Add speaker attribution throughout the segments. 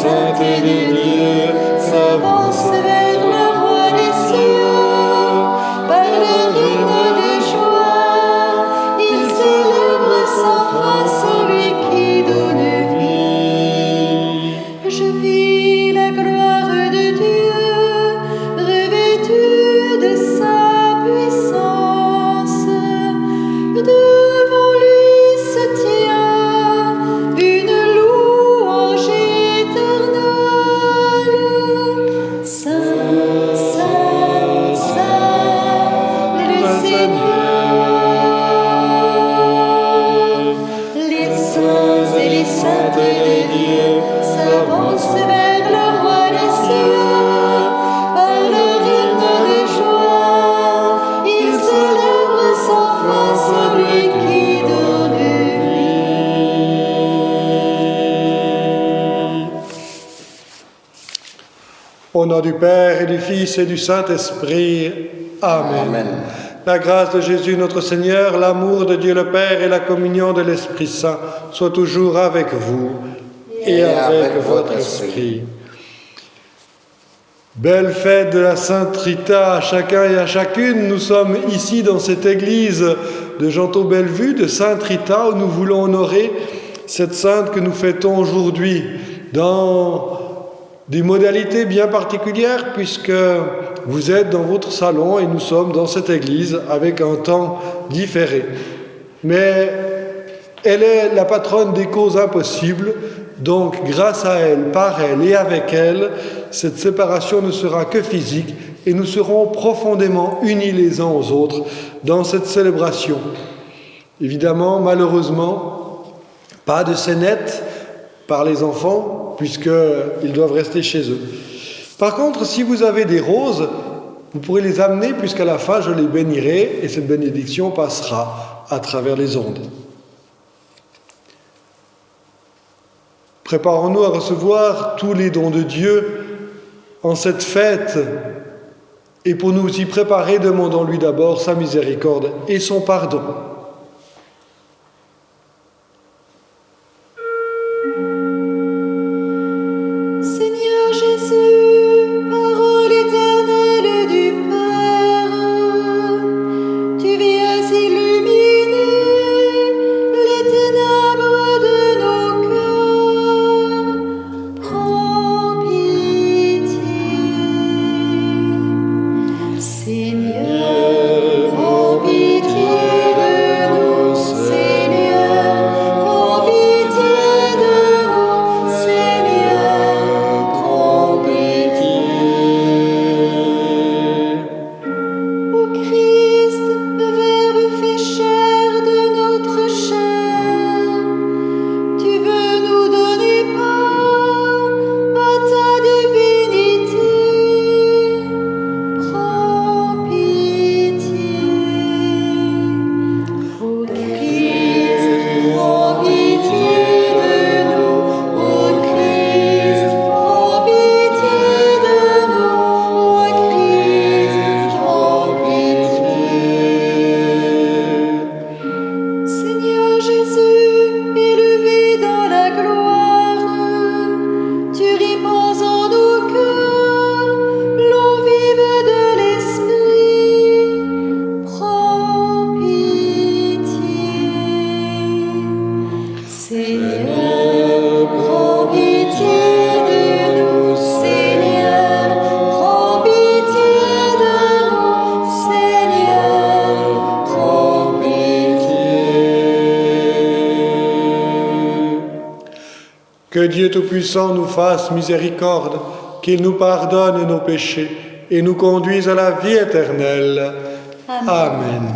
Speaker 1: saintes de Dieu s'avancent vers le roi des cieux. Par leur hymne de joie, ils célèbrent sans fin celui qui donne vie. Je vis la gloire de Dieu, revêtue de sa puissance. Devant lui se tient une louange éternelle. Saint, Saint, Saint, le Seigneur. Les saints et les saintes de Dieu s'avancent vers le roi des cieux. Par leur hymne de joie, ils célèbrent sans fin celui qui donne vie.
Speaker 2: Au nom du Père et du Fils et du Saint-Esprit. Amen.
Speaker 3: Amen.
Speaker 2: La grâce de Jésus notre Seigneur, l'amour de Dieu le Père et la communion de l'Esprit Saint soient toujours avec vous et avec votre esprit. Belle fête de la Sainte Rita à chacun et à chacune. Nous sommes ici dans cette église de Gentot-Bellevue, de Sainte Rita, où nous voulons honorer cette sainte que nous fêtons aujourd'hui dans des modalités bien particulières, puisque vous êtes dans votre salon et nous sommes dans cette église avec un temps différé. Mais elle est la patronne des causes impossibles, donc grâce à elle, par elle et avec elle, cette séparation ne sera que physique et nous serons profondément unis les uns aux autres dans cette célébration. Évidemment, malheureusement, pas de scénette par les enfants, puisqu'ils doivent rester chez eux. Par contre, si vous avez des roses, vous pourrez les amener, puisqu'à la fin, je les bénirai, et cette bénédiction passera à travers les ondes. Préparons-nous à recevoir tous les dons de Dieu en cette fête, et pour nous y préparer, demandons-lui d'abord sa miséricorde et son pardon.
Speaker 1: Seigneur Jésus, parole éternelle du Père, tu viens illuminer les ténèbres de nos cœurs. Prends pitié. Seigneur, prends pitié de nous. Seigneur, prends pitié de nous. Seigneur, prends pitié. Ô Christ, le Verbe fait chair de notre chair, tu veux nous donner part à ta divinité. Prends pitié. Ô Christ, prends pitié de nous. Ô Christ, prends pitié de nous. Ô Christ, prends pitié. Seigneur Jésus, élevé dans la gloire, tu répands en nos cœurs l'eau vive de l'Esprit. Prends pitié. Seigneur, prends pitié de nous. Seigneur, prends pitié de nous. Seigneur, prends pitié.
Speaker 2: Que Dieu Tout-Puissant nous fasse miséricorde, qu'il nous pardonne nos péchés et nous conduise à la vie éternelle. Amen.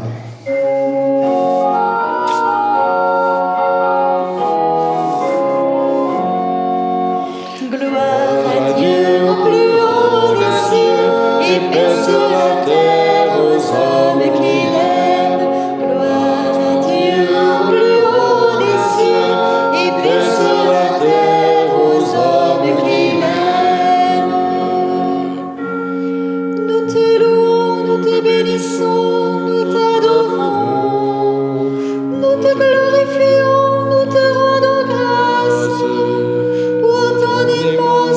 Speaker 1: Gloire à Dieu au plus haut des cieux et paix sur la terre aux hommes qu'il aime. Gloire à Dieu au plus haut des cieux et paix sur la terre aux hommes qu'il aime. Nous te louons, nous te bénissons, nous t'adorons, nous te glorifions, nous te rendons grâce pour ton immense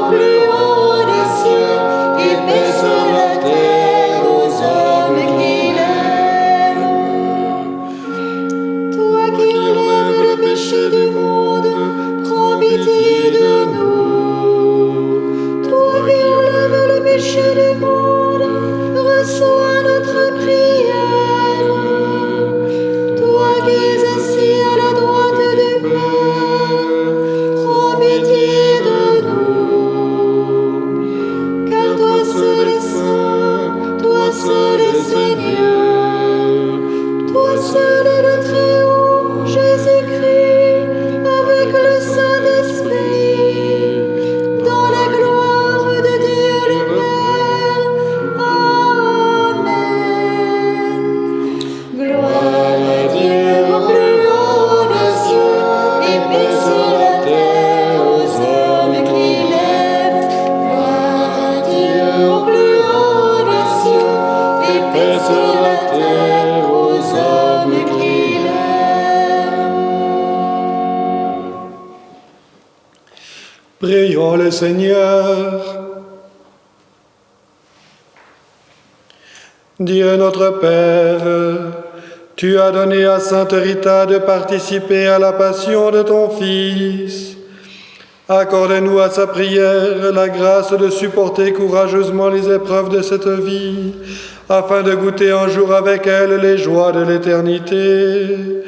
Speaker 1: plus haut des cieux et paix sur la terre aux hommes qu'il aime. Toi qui enlèves le péché du monde, prends pitié de nous. Toi qui enlèves le péché du monde, reçois notre prière. Toi qui es assis à la droite du Père, prends pitié de nous. Car toi seul es saint, toi seul es Seigneur, toi seul est le Très-Haut, Jésus-Christ, avec le Saint-Esprit, dans la gloire de Dieu le Père. Amen. Gloire à Dieu au plus haut des cieux et paix sur la terre aux hommes qu'il aime. Gloire à Dieu au plus haut des cieux et paix sur la terre aux hommes qu'il aime.
Speaker 2: Prions le Seigneur. Dieu notre Père, tu as donné à Sainte Rita de participer à la passion de ton Fils. Accorde-nous à sa prière la grâce de supporter courageusement les épreuves de cette vie, afin de goûter un jour avec elle les joies de l'éternité.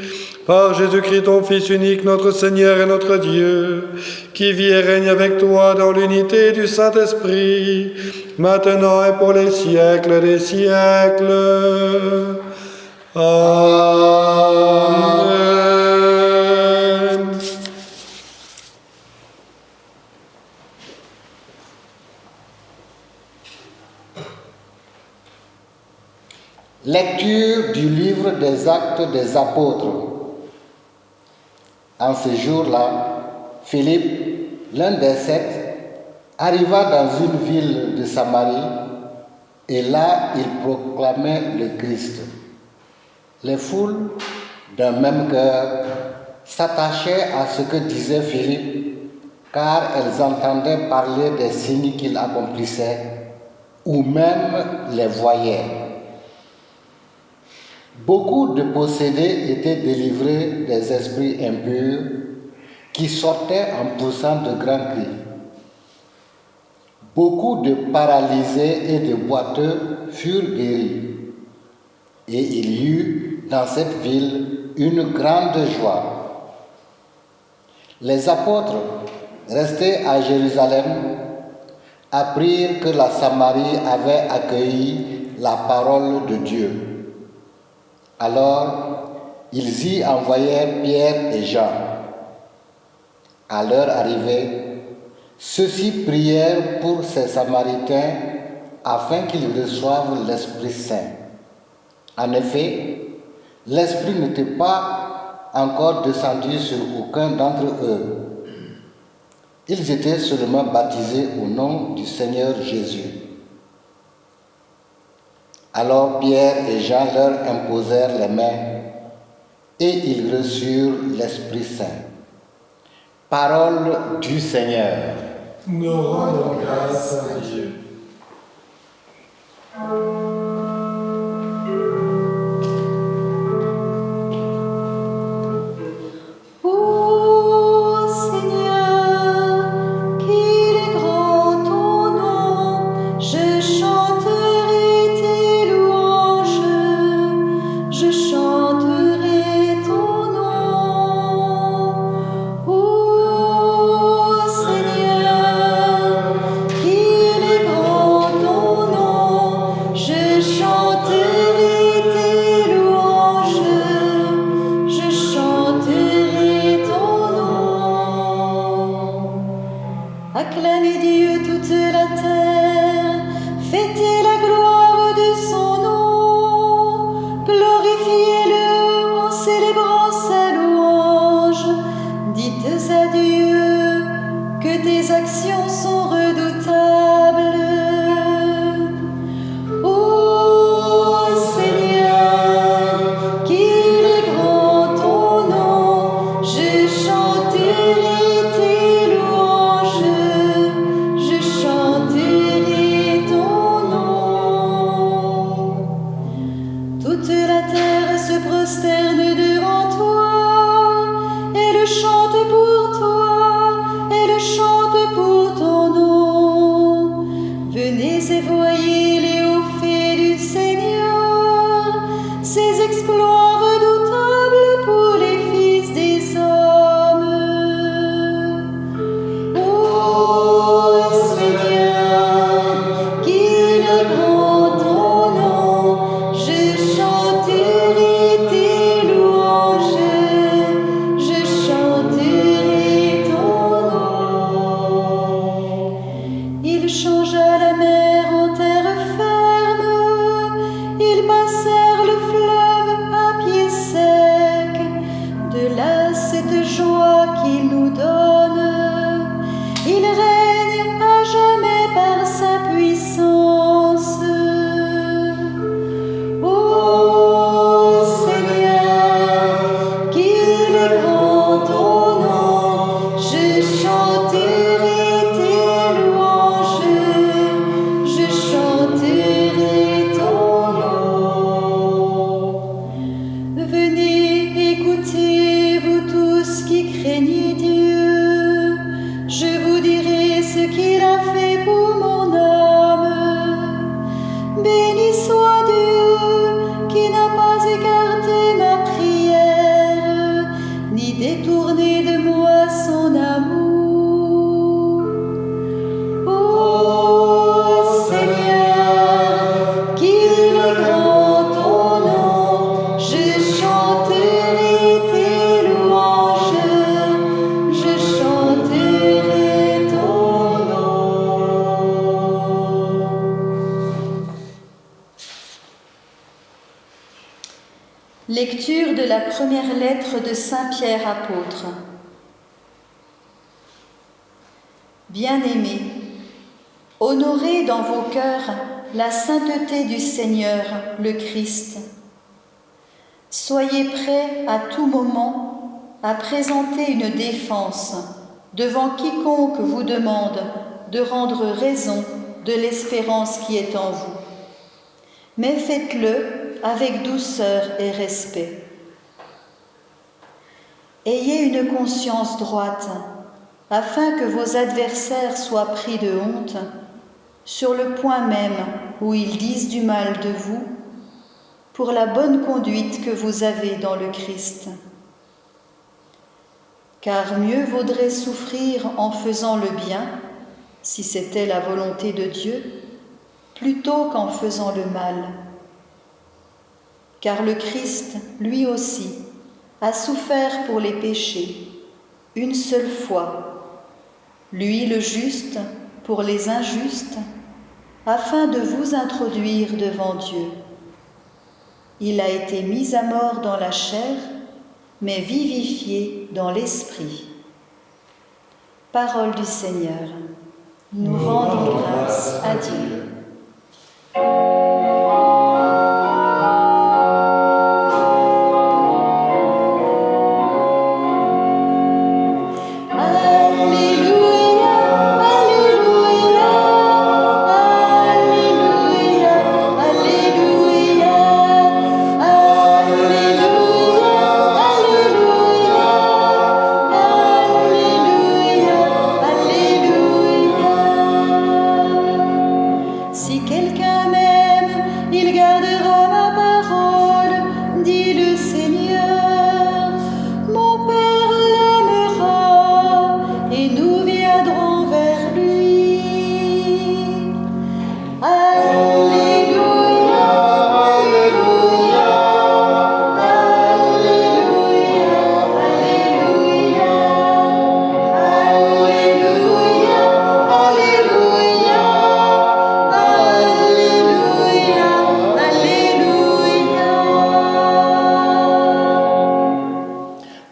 Speaker 2: Par Jésus-Christ, ton Fils unique, notre Seigneur et notre Dieu, qui vit et règne avec toi dans l'unité du Saint-Esprit, maintenant et pour les siècles des siècles. Amen.
Speaker 3: Lecture du livre des Actes des Apôtres. En ce jour-là, Philippe, l'un des 7, arriva dans une ville de Samarie et là il proclamait le Christ. Les foules, d'un même cœur, s'attachaient à ce que disait Philippe, car elles entendaient parler des signes qu'il accomplissait, ou même les voyaient. Beaucoup de possédés étaient délivrés des esprits impurs qui sortaient en poussant de grands cris. Beaucoup de paralysés et de boiteux furent guéris. Et il y eut dans cette ville une grande joie. Les apôtres, restés à Jérusalem, apprirent que la Samarie avait accueilli la parole de Dieu. Alors, ils y envoyèrent Pierre et Jean. À leur arrivée, ceux-ci prièrent pour ces Samaritains afin qu'ils reçoivent l'Esprit Saint. En effet, l'Esprit n'était pas encore descendu sur aucun d'entre eux. Ils étaient seulement baptisés au nom du Seigneur Jésus. Alors Pierre et Jean leur imposèrent les mains et ils reçurent l'Esprit Saint. Parole du Seigneur.
Speaker 2: Nous rendons grâce à Dieu.
Speaker 1: Ô Seigneur, qu'il est grand ton nom, je chanterai tes louanges, je chanterai ton nom. Ô Seigneur, qu'il est grand ton nom, je chanterai tes louanges, je chanterai ton nom. Acclamez Dieu toute la terre, fêtez la gloire de son nom, glorifiez-le en célébrant sa louange, dites à Dieu que tes actions sont redoutables. Ô Seigneur, qu'il est grand ton nom, je chanterai tes louanges, je Lecture de la première lettre de Saint Pierre apôtre. Bien-aimés, honorez dans vos cœurs la sainteté du Seigneur, le Christ. Soyez prêts à tout moment à présenter une défense devant quiconque vous demande de rendre raison de l'espérance qui est en vous. Mais faites-le avec douceur et respect. Ayez une conscience droite, afin que vos adversaires soient pris de honte sur le point même où ils disent du mal de vous, pour la bonne conduite que vous avez dans le Christ. Car mieux vaudrait souffrir en faisant le bien, si c'était la volonté de Dieu, plutôt qu'en faisant le mal. Car le Christ, lui aussi, a souffert pour les péchés, une seule fois, lui le juste pour les injustes, afin de vous introduire devant Dieu. Il a été mis à mort dans la chair, mais vivifié dans l'esprit. Parole du Seigneur. Nous rendons grâce à Dieu.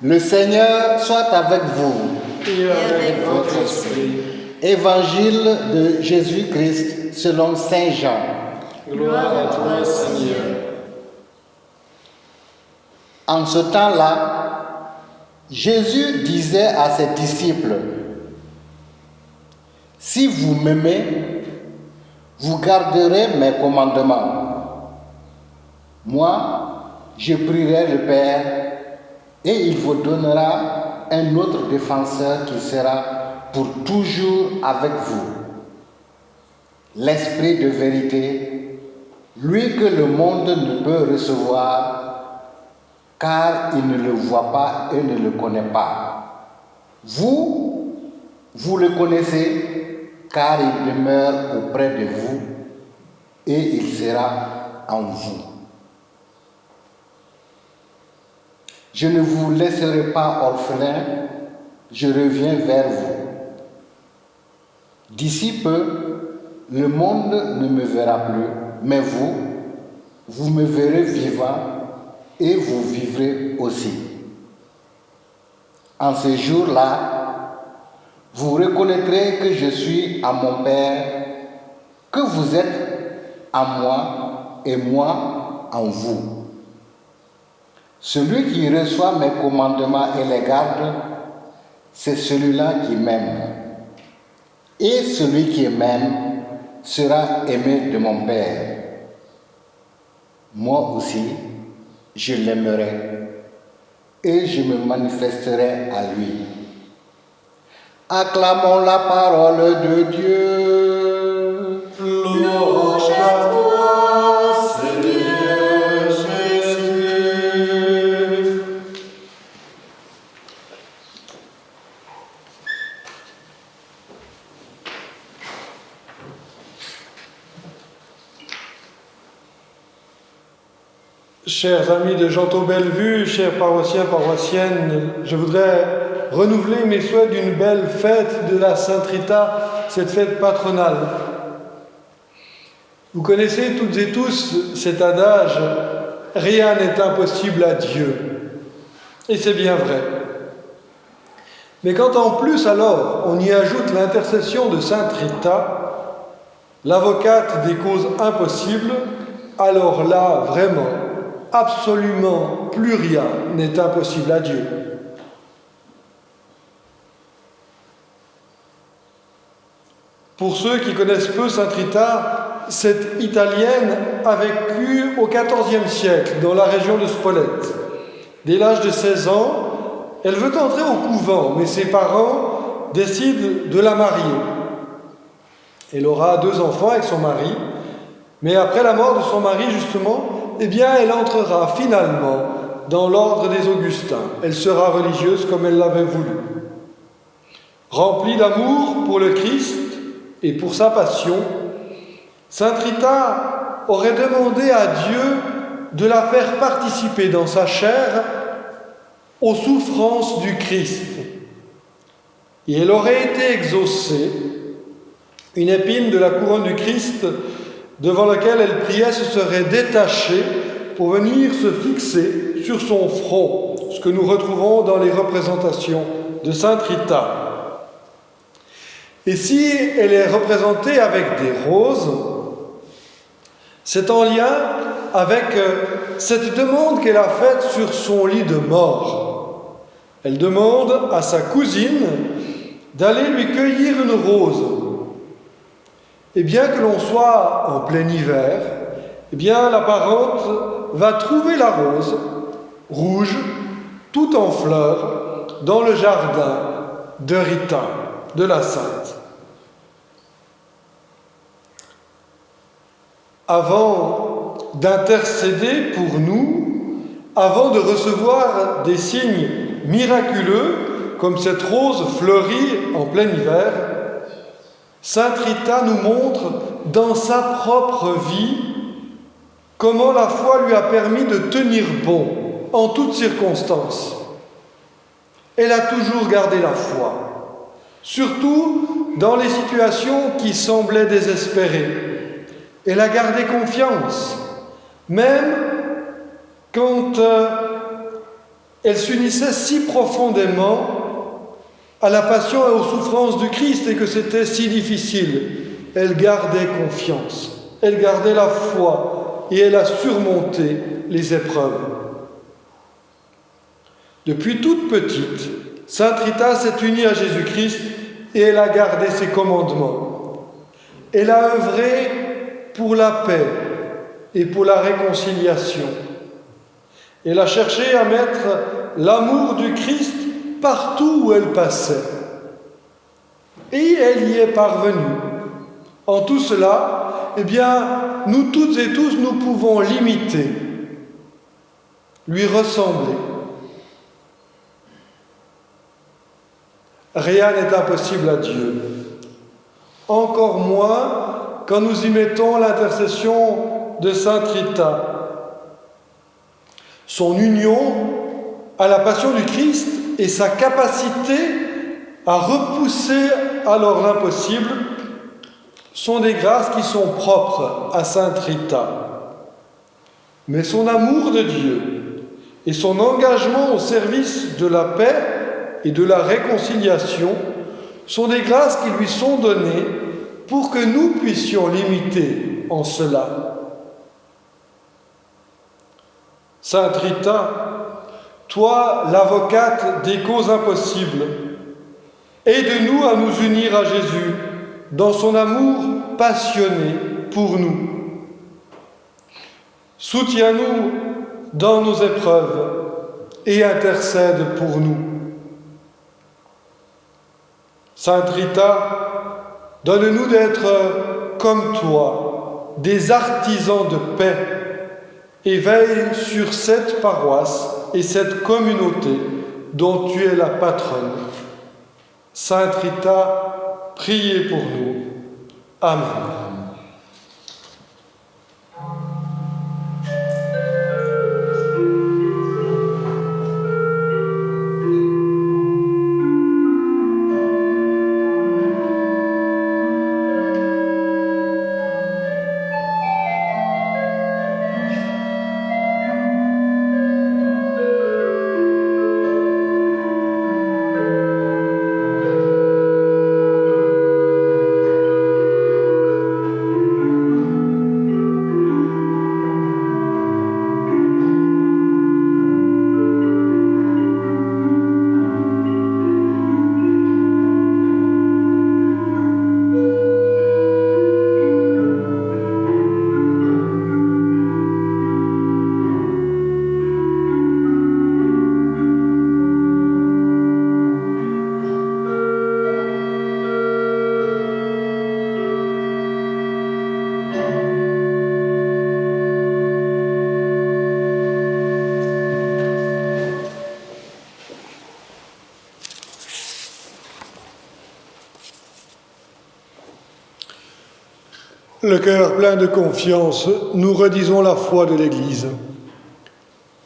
Speaker 3: Le Seigneur soit avec vous.
Speaker 2: Et avec votre esprit.
Speaker 3: Évangile de Jésus-Christ selon Saint Jean.
Speaker 2: Gloire à toi, Seigneur.
Speaker 3: En ce temps-là, Jésus disait à ses disciples, « Si vous m'aimez, vous garderez mes commandements. Moi, je prierai le Père, et il vous donnera un autre défenseur qui sera pour toujours avec vous. L'Esprit de vérité, lui que le monde ne peut recevoir, car il ne le voit pas et ne le connaît pas. Vous le connaissez, car il demeure auprès de vous et il sera en vous. Je ne vous laisserai pas orphelins, je reviens vers vous. D'ici peu, le monde ne me verra plus, mais vous me verrez vivant et vous vivrez aussi. En ce jour-là, vous reconnaîtrez que je suis à mon Père, que vous êtes en moi et moi en vous. Celui qui reçoit mes commandements et les garde, c'est celui-là qui m'aime. Et celui qui m'aime sera aimé de mon Père. Moi aussi, je l'aimerai et je me manifesterai à lui. Acclamons la parole de Dieu.
Speaker 1: Louange à toi, Seigneur Jésus.
Speaker 2: Chers amis de Gentot Bellevue, chers paroissiens, paroissiennes, je voudrais renouveler mes souhaits d'une belle fête de la Sainte Rita, cette fête patronale. Vous connaissez toutes et tous cet adage, rien n'est impossible à Dieu. Et c'est bien vrai. Mais quand en plus alors on y ajoute l'intercession de Sainte Rita, l'avocate des causes impossibles, alors là, vraiment, absolument plus rien n'est impossible à Dieu. Pour ceux qui connaissent peu Sainte Rita, cette Italienne a vécu au XIVe siècle dans la région de Spolète. Dès l'âge de 16 ans, elle veut entrer au couvent, mais ses parents décident de la marier. Elle aura 2 enfants avec son mari, mais après la mort de son mari, justement, eh bien, elle entrera finalement dans l'ordre des Augustins. Elle sera religieuse comme elle l'avait voulu. Remplie d'amour pour le Christ et pour sa passion, Sainte Rita aurait demandé à Dieu de la faire participer dans sa chair aux souffrances du Christ. Et elle aurait été exaucée. Une épine de la couronne du Christ devant laquelle elle priait se serait détachée pour venir se fixer sur son front, ce que nous retrouvons dans les représentations de Sainte Rita. Et si elle est représentée avec des roses, c'est en lien avec cette demande qu'elle a faite sur son lit de mort. Elle demande à sa cousine d'aller lui cueillir une rose. Et bien que l'on soit en plein hiver, eh bien la parente va trouver la rose, rouge, toute en fleurs, dans le jardin de Rita, de la Sainte. Avant d'intercéder pour nous, avant de recevoir des signes miraculeux, comme cette rose fleurie en plein hiver, Sainte Rita nous montre dans sa propre vie comment la foi lui a permis de tenir bon en toutes circonstances. Elle a toujours gardé la foi, surtout dans les situations qui semblaient désespérées. Elle a gardé confiance, même quand elle s'unissait si profondément à la passion et aux souffrances du Christ et que c'était si difficile. Elle gardait confiance, elle gardait la foi et elle a surmonté les épreuves. Depuis toute petite, Sainte Rita s'est unie à Jésus-Christ et elle a gardé ses commandements. Elle a œuvré pour la paix et pour la réconciliation. Elle a cherché à mettre l'amour du Christ partout où elle passait. Et elle y est parvenue. En tout cela, eh bien, nous toutes et tous, nous pouvons l'imiter, lui ressembler. Rien n'est impossible à Dieu. Encore moins quand nous y mettons l'intercession de Sainte Rita. Son union à la passion du Christ et sa capacité à repousser alors l'impossible sont des grâces qui sont propres à Sainte Rita. Mais son amour de Dieu et son engagement au service de la paix et de la réconciliation sont des grâces qui lui sont données pour que nous puissions l'imiter en cela. Sainte Rita, toi, l'avocate des causes impossibles, aide-nous à nous unir à Jésus dans son amour passionné pour nous. Soutiens-nous dans nos épreuves et intercède pour nous. Sainte Rita, donne-nous d'être comme toi, des artisans de paix, et veille sur cette paroisse et cette communauté dont tu es la patronne. Sainte Rita, priez pour nous. Amen. Le cœur plein de confiance, nous redisons la foi de l'Église.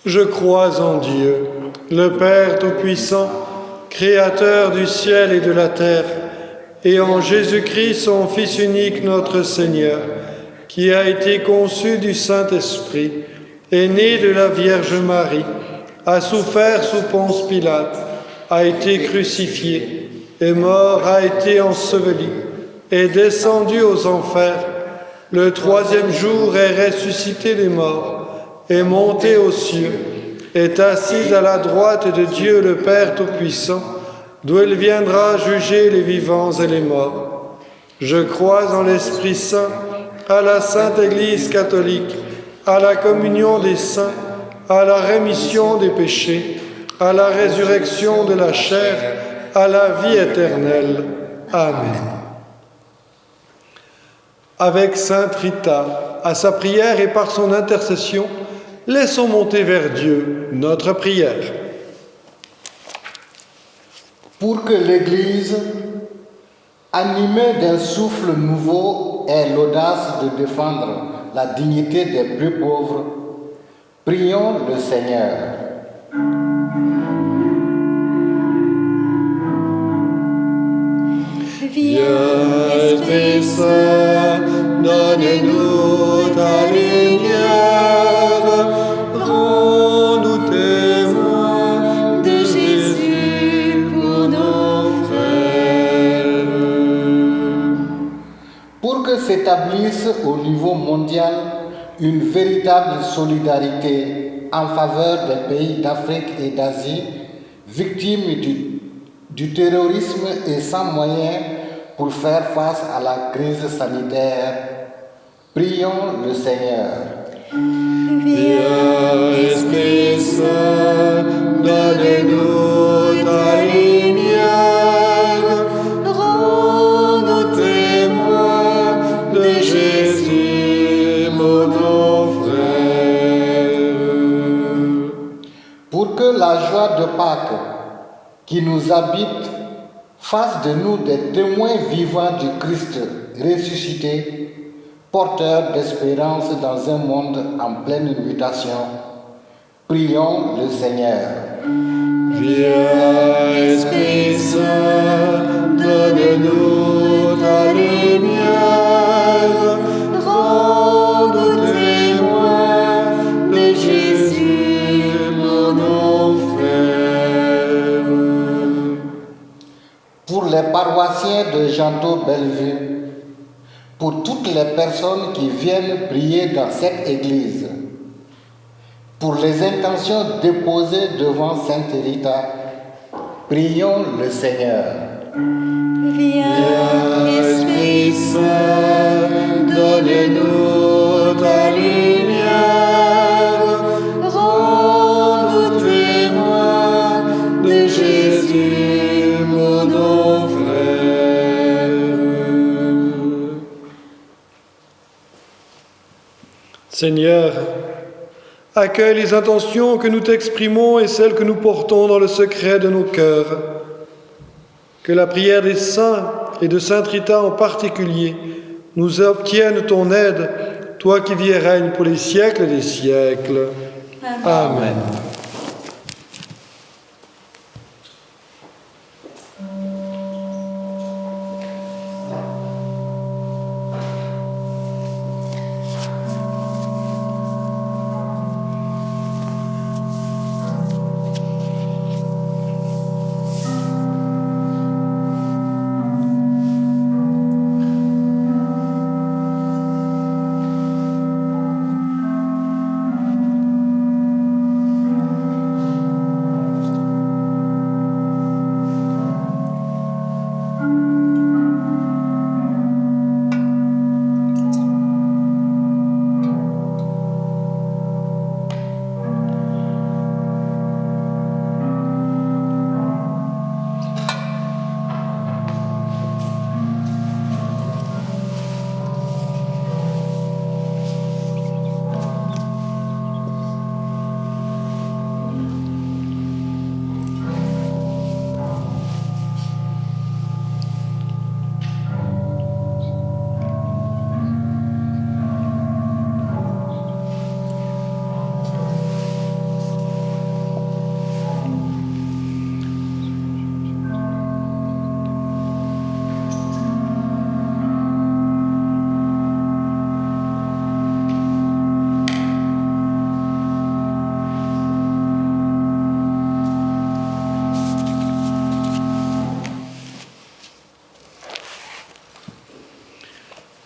Speaker 2: Je crois en Dieu, le Père Tout-Puissant, Créateur du ciel et de la terre, et en Jésus-Christ, son Fils unique, notre Seigneur, qui a été conçu du Saint-Esprit, est né de la Vierge Marie, a souffert sous Ponce Pilate, a été crucifié, est mort, a été enseveli, est descendu aux enfers, le troisième jour est ressuscité des morts, est monté aux cieux, est assis à la droite de Dieu le Père Tout-Puissant, d'où il viendra juger les vivants et les morts. Je crois en l'Esprit Saint, à la Sainte Église catholique, à la communion des saints, à la rémission des péchés, à la résurrection de la chair, à la vie éternelle. Amen. Avec Sainte Rita, à sa prière et par son intercession, laissons monter vers Dieu notre prière.
Speaker 3: Pour que l'Église, animée d'un souffle nouveau, ait l'audace de défendre la dignité des plus pauvres, prions le Seigneur.
Speaker 1: Viens, Esprit Saint, donne-nous ta lumière, rends-nous témoins de Jésus pour nos frères.
Speaker 3: Pour que s'établisse au niveau mondial une véritable solidarité en faveur des pays d'Afrique et d'Asie, victimes du terrorisme et sans moyens pour faire face à la crise sanitaire, prions le Seigneur.
Speaker 1: Viens, Esprit Saint, donne-nous ta lumière, rends-nous témoins de Jésus, mon frère.
Speaker 3: Pour que la joie de Pâques qui nous habite fasse de nous des témoins vivants du Christ ressuscité, porteurs d'espérance dans un monde en pleine mutation, prions le Seigneur.
Speaker 1: Viens, Esprit Saint, donne-nous ta lumière, rends-nous témoins de Jésus, mon frère.
Speaker 3: Pour les paroissiens de Janto-Bellevue, pour toutes les personnes qui viennent prier dans cette église, pour les intentions déposées devant Sainte Rita, prions le Seigneur.
Speaker 1: Viens, Esprit Saint, donne-nous ta lumière, rends-nous témoins de Jésus, mon frère.
Speaker 2: Seigneur, accueille les intentions que nous t'exprimons et celles que nous portons dans le secret de nos cœurs. Que la prière des saints et de Sainte Rita en particulier nous obtienne ton aide, toi qui vis et règnes pour les siècles des siècles. Amen.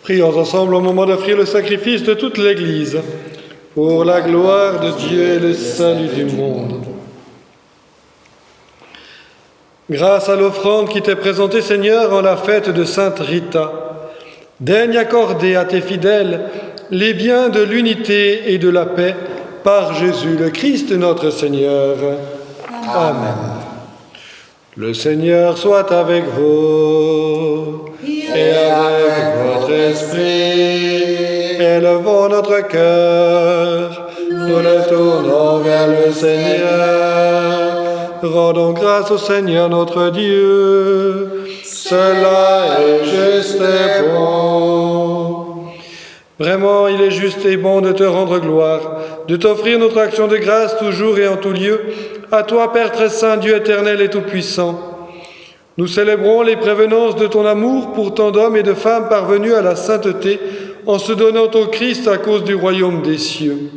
Speaker 2: Prions ensemble au moment d'offrir le sacrifice de toute l'Église, pour la gloire de Dieu et le salut du monde. Grâce à l'offrande qui t'est présentée, Seigneur, en la fête de Sainte Rita, daigne accorder à tes fidèles les biens de l'unité et de la paix par Jésus le Christ notre Seigneur. Amen. Le Seigneur soit avec vous et avec votre esprit. Élevons notre cœur, nous le tournons vers le Seigneur. Rendons grâce au Seigneur notre Dieu. Cela est juste et bon. Vraiment, il est juste et bon de te rendre gloire, de t'offrir notre action de grâce toujours et en tout lieu, à toi, Père très saint, Dieu éternel et tout-puissant. Nous célébrons les prévenances de ton amour pour tant d'hommes et de femmes parvenus à la sainteté en se donnant au Christ à cause du royaume des cieux.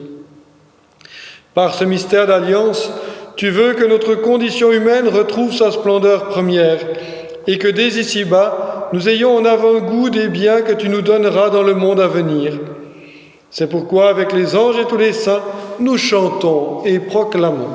Speaker 2: Par ce mystère d'alliance, tu veux que notre condition humaine retrouve sa splendeur première et que dès ici-bas, nous ayons en avant-goût des biens que tu nous donneras dans le monde à venir. C'est pourquoi, avec les anges et tous les saints, nous chantons et proclamons.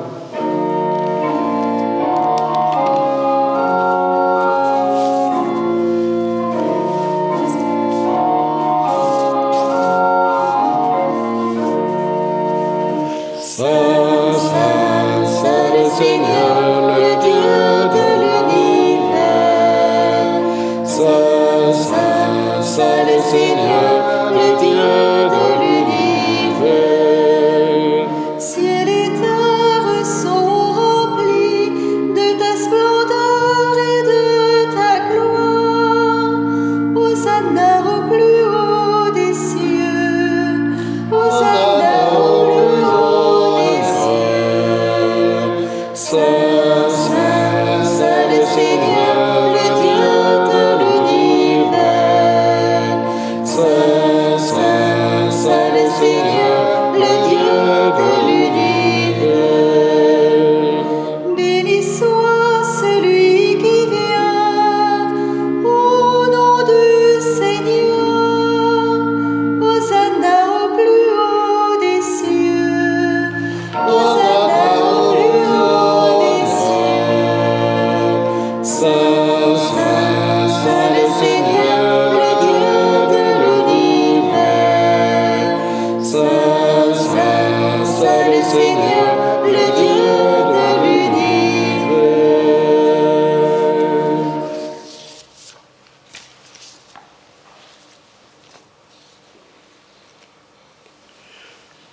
Speaker 2: Saint, Saint, Saint le Seigneur, le Dieu de l'univers. Saint, Saint, Saint le Seigneur, le Dieu de l'univers.
Speaker 1: Ciel et terre sont remplis de ta splendeur et de ta gloire. Hosanna au plus haut des cieux. Hosanna au plus haut des cieux.
Speaker 2: Saint,
Speaker 1: Saint, Saint le Seigneur, le Dieu de l'univers.
Speaker 2: Saint, Saint,
Speaker 1: Saint le Seigneur, le Dieu de l'univers. Béni soit celui qui vient au nom du Seigneur. Hosanna au plus haut des cieux. Hosanna au plus haut des cieux.
Speaker 2: Saint,
Speaker 1: Saint, Saint le Seigneur, le Dieu de l'univers. Saint, Saint, Saint le Seigneur, le Dieu de l'univers.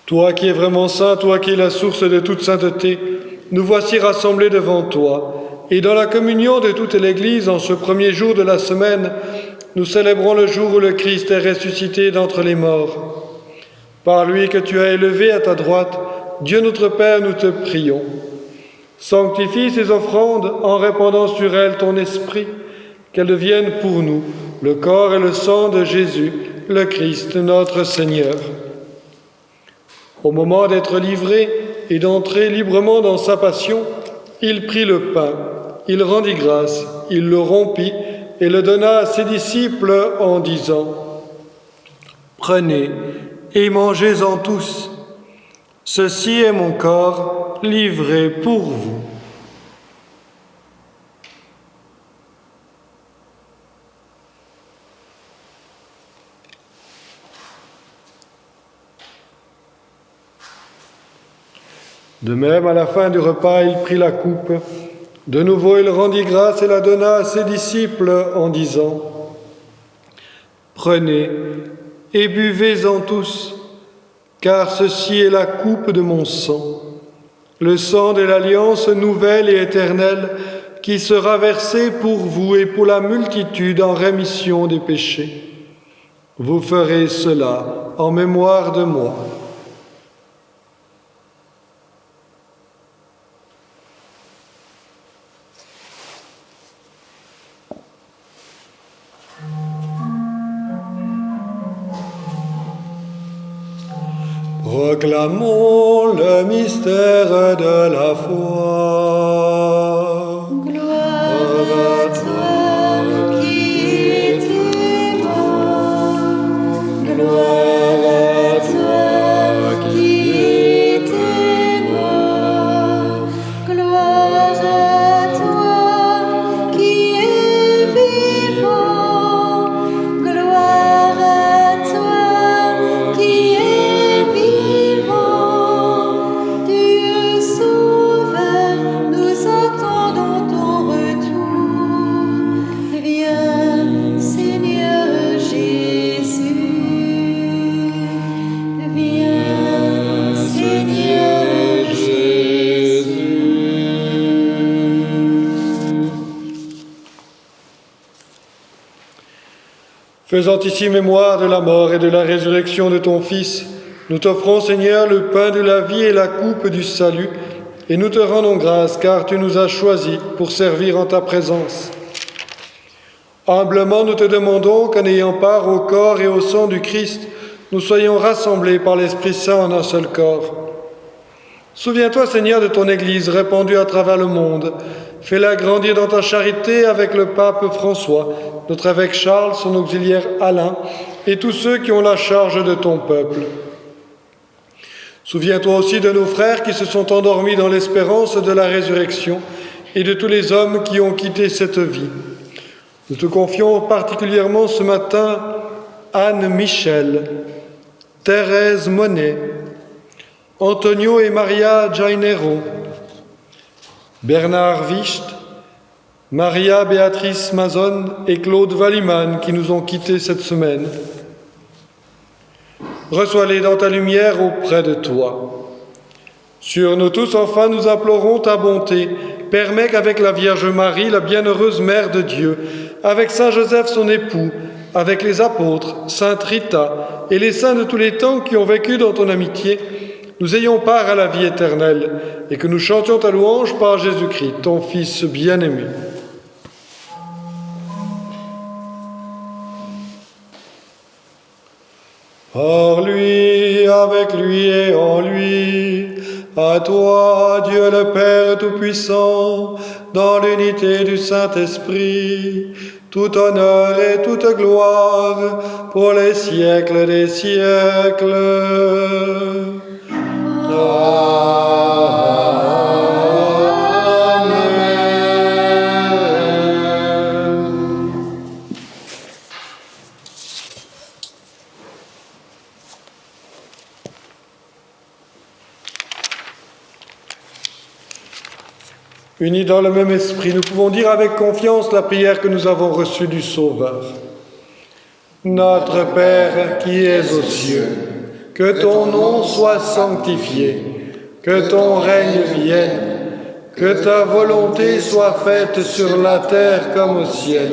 Speaker 2: Toi qui es vraiment saint, toi qui es la source de toute sainteté, nous voici rassemblés devant toi. Et dans la communion de toute l'Église, en ce premier jour de la semaine, nous célébrons le jour où le Christ est ressuscité d'entre les morts. Par lui que tu as élevé à ta droite, Dieu notre Père, nous te prions. Sanctifie ces offrandes en répandant sur elles ton esprit, qu'elles deviennent pour nous le corps et le sang de Jésus, le Christ, notre Seigneur. Au moment d'être livré et d'entrer librement dans sa passion, il prit le pain, il rendit grâce, il le rompit et le donna à ses disciples en disant : « Prenez et mangez-en tous. Ceci est mon corps livré pour vous. » De même, à la fin du repas, il prit la coupe. De nouveau, il rendit grâce et la donna à ses disciples en disant : « Prenez et buvez-en tous, car ceci est la coupe de mon sang, le sang de l'alliance nouvelle et éternelle qui sera versé pour vous et pour la multitude en rémission des péchés. Vous ferez cela en mémoire de moi. » Proclamons le mystère de la foi.
Speaker 1: Gloire à toi qui étais mort
Speaker 2: Faisant ici mémoire de la mort et de la résurrection de ton Fils, nous t'offrons, Seigneur, le pain de la vie et la coupe du salut, et nous te rendons grâce, car tu nous as choisis pour servir en ta présence. Humblement, nous te demandons qu'en ayant part au corps et au sang du Christ, nous soyons rassemblés par l'Esprit Saint en un seul corps. Souviens-toi, Seigneur, de ton Église répandue à travers le monde. Fais-la grandir dans ta charité avec le pape François, notre évêque Charles, son auxiliaire Alain, et tous ceux qui ont la charge de ton peuple. Souviens-toi aussi de nos frères qui se sont endormis dans l'espérance de la résurrection et de tous les hommes qui ont quitté cette vie. Nous te confions particulièrement ce matin Anne Michel, Thérèse Monet, Antonio et Maria Jainero, Bernard Wicht, Maria Béatrice Mazon et Claude Walliman qui nous ont quittés cette semaine. Reçois-les dans ta lumière auprès de toi. Sur nous tous, enfin, nous implorons ta bonté. Permets qu'avec la Vierge Marie, la bienheureuse Mère de Dieu, avec Saint Joseph son époux, avec les apôtres, Sainte Rita et les saints de tous les temps qui ont vécu dans ton amitié, nous ayons part à la vie éternelle et que nous chantions ta louange par Jésus-Christ, ton Fils bien-aimé. Par lui, avec lui et en lui, à toi, Dieu le Père Tout-Puissant, dans l'unité du Saint-Esprit, tout honneur et toute gloire pour les siècles des siècles. Unis dans le même esprit, nous pouvons dire avec confiance la prière que nous avons reçue du Sauveur. Notre Père qui es aux cieux, que ton nom soit sanctifié, que ton règne vienne, que ta volonté soit faite sur la terre comme au ciel.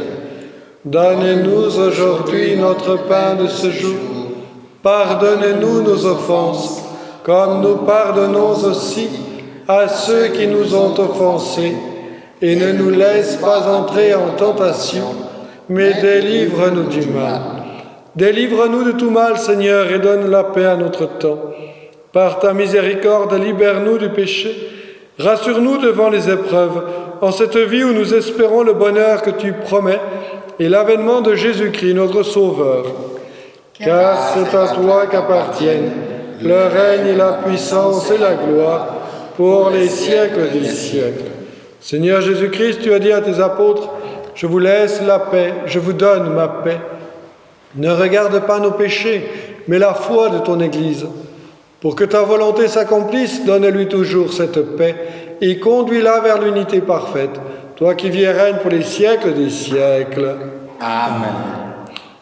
Speaker 2: Donne-nous aujourd'hui notre pain de ce jour. Pardonne-nous nos offenses, comme nous pardonnons aussi à ceux qui nous ont offensés, et ne nous laisse pas entrer en tentation, mais délivre-nous du mal. Délivre-nous de tout mal, Seigneur, et donne la paix à notre temps. Par ta miséricorde, libère-nous du péché, rassure-nous devant les épreuves, en cette vie où nous espérons le bonheur que tu promets, et l'avènement de Jésus-Christ, notre Sauveur. Car c'est à toi qu'appartiennent le règne et la puissance et la gloire, pour les siècles des siècles. Seigneur Jésus-Christ, tu as dit à tes apôtres, « Je vous laisse la paix, je vous donne ma paix. Ne regarde pas nos péchés, mais la foi de ton Église. Pour que ta volonté s'accomplisse, donne-lui toujours cette paix et conduis-la vers l'unité parfaite, toi qui vis et règnes pour les siècles des siècles.
Speaker 3: Amen.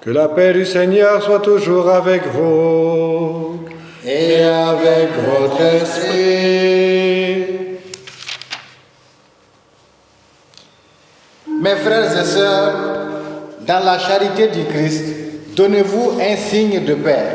Speaker 2: Que la paix du Seigneur soit toujours avec vous.
Speaker 3: Et avec votre esprit. Mes frères et sœurs, dans la charité du Christ, donnez-vous un signe de paix.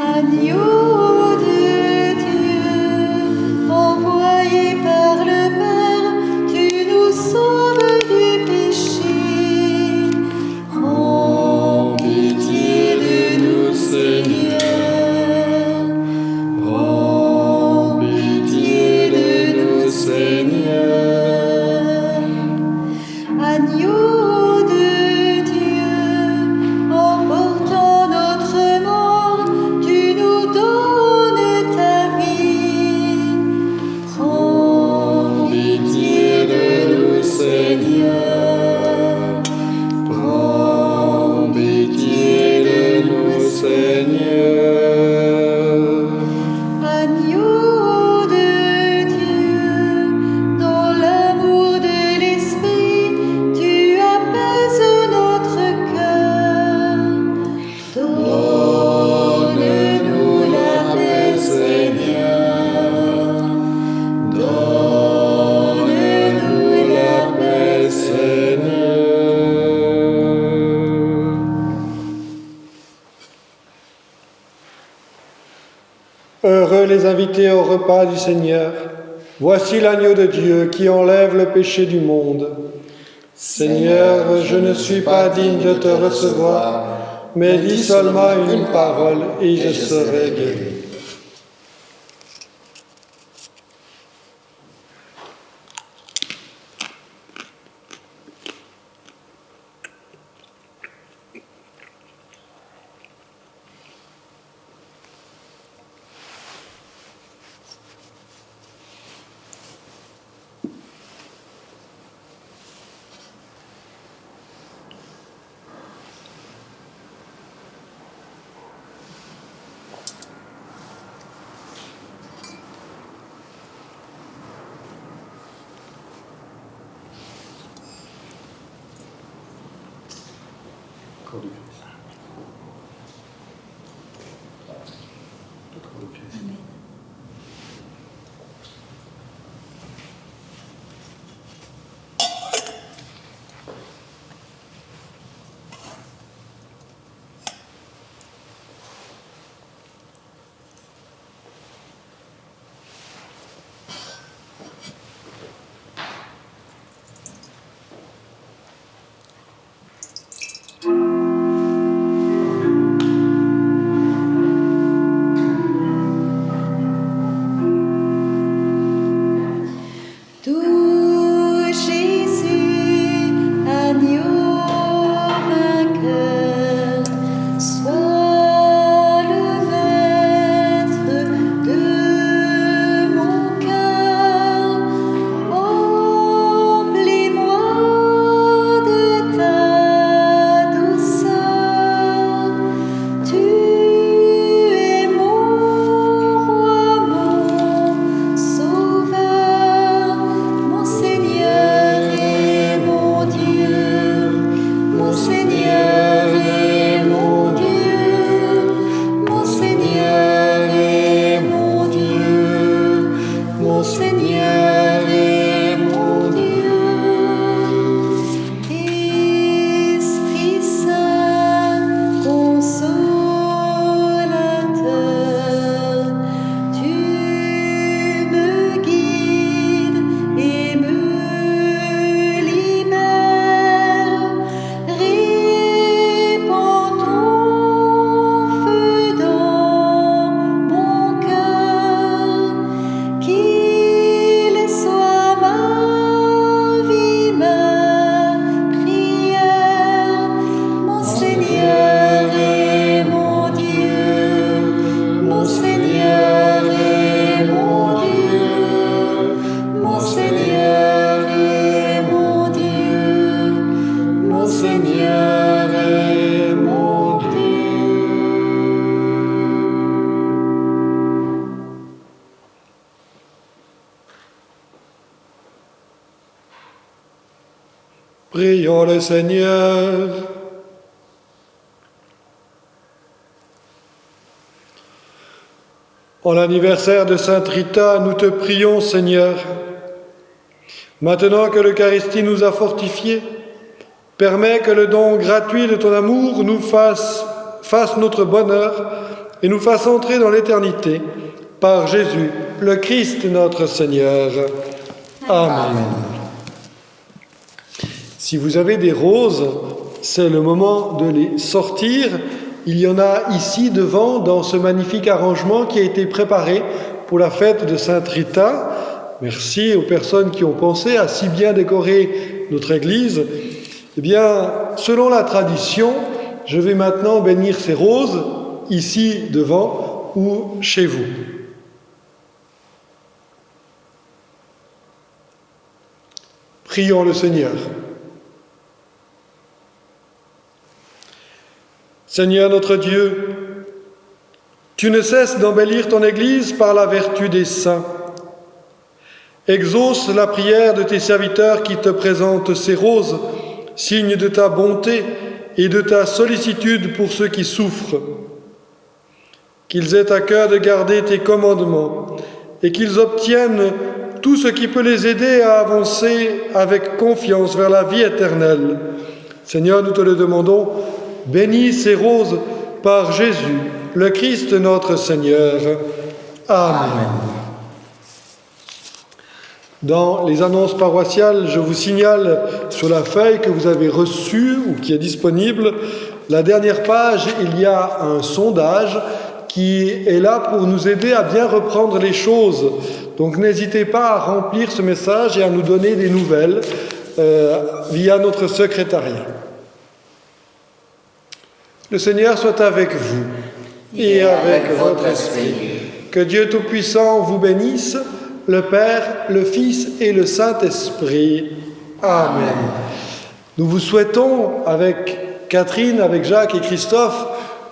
Speaker 1: Agneau de Dieu, envoyé par le Père, tu nous sauves du péché. Prends pitié de nous, Seigneur. Prends pitié de nous,
Speaker 2: les invités au repas du Seigneur. Voici l'agneau de Dieu qui enlève le péché du monde. Seigneur, je ne suis pas digne de te recevoir, mais dis seulement une parole et je serai guéri. Prions le Seigneur. En l'anniversaire de Sainte Rita, nous te prions, Seigneur. Maintenant que l'Eucharistie nous a fortifiés, permets que le don gratuit de ton amour nous fasse notre bonheur et nous fasse entrer dans l'éternité par Jésus, le Christ notre Seigneur. Amen. Si vous avez des roses, c'est le moment de les sortir. Il y en a ici devant dans ce magnifique arrangement qui a été préparé pour la fête de Sainte Rita. Merci aux personnes qui ont pensé à si bien décorer notre église. Eh bien, selon la tradition, je vais maintenant bénir ces roses ici devant ou chez vous. Prions le Seigneur. Seigneur notre Dieu, tu ne cesses d'embellir ton Église par la vertu des saints. Exauce la prière de tes serviteurs qui te présentent ces roses, signe de ta bonté et de ta sollicitude pour ceux qui souffrent. Qu'ils aient à cœur de garder tes commandements et qu'ils obtiennent tout ce qui peut les aider à avancer avec confiance vers la vie éternelle. Seigneur, nous te le demandons. Bénis ces roses par Jésus, le Christ notre Seigneur. Amen. Dans les annonces paroissiales, je vous signale sur la feuille que vous avez reçue ou qui est disponible, la dernière page, il y a un sondage qui est là pour nous aider à bien reprendre les choses. Donc n'hésitez pas à remplir ce message et à nous donner des nouvelles via notre secrétariat. Le Seigneur soit avec vous et avec votre esprit. Que Dieu Tout-Puissant vous bénisse, le Père, le Fils et le Saint-Esprit. Amen. Nous vous souhaitons, avec Catherine, avec Jacques et Christophe,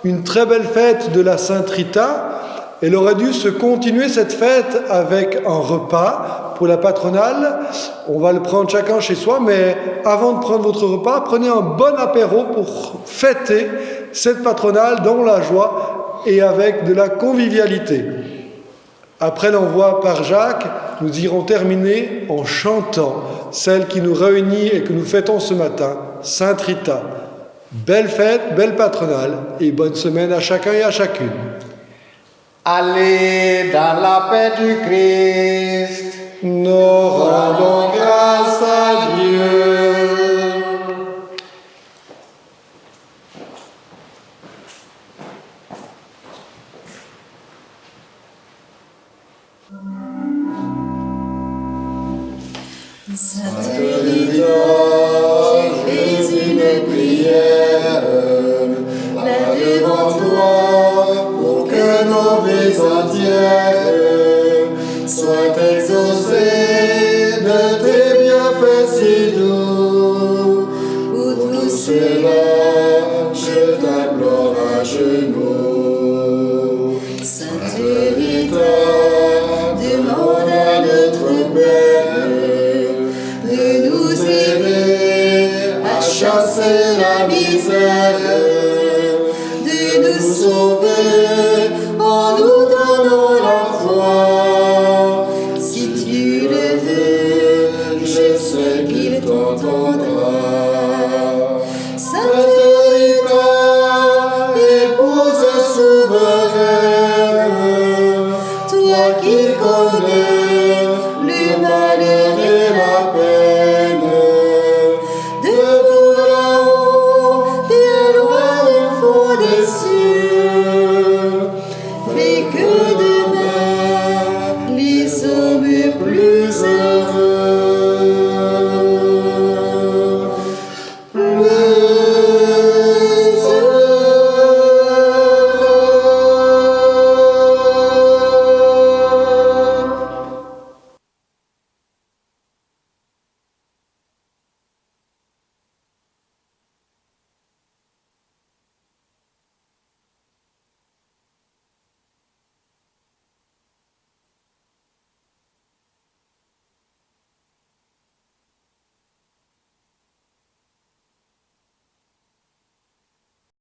Speaker 2: une très belle fête de la Sainte Rita. Elle aurait dû se continuer cette fête avec un repas pour la patronale. On va le prendre chacun chez soi, mais avant de prendre votre repas, prenez un bon apéro pour fêter cette patronale dans la joie et avec de la convivialité. Après l'envoi par Jacques, nous irons terminer en chantant celle qui nous réunit et que nous fêtons ce matin, Sainte Rita. Belle fête, belle patronale et bonne semaine à chacun et à chacune.
Speaker 3: Allez dans la paix du Christ.
Speaker 2: Nous rendons grâce à Dieu.
Speaker 1: Sainte Rita, j'ai fait une prière là devant toi pour que nos vies entières soient exaucées.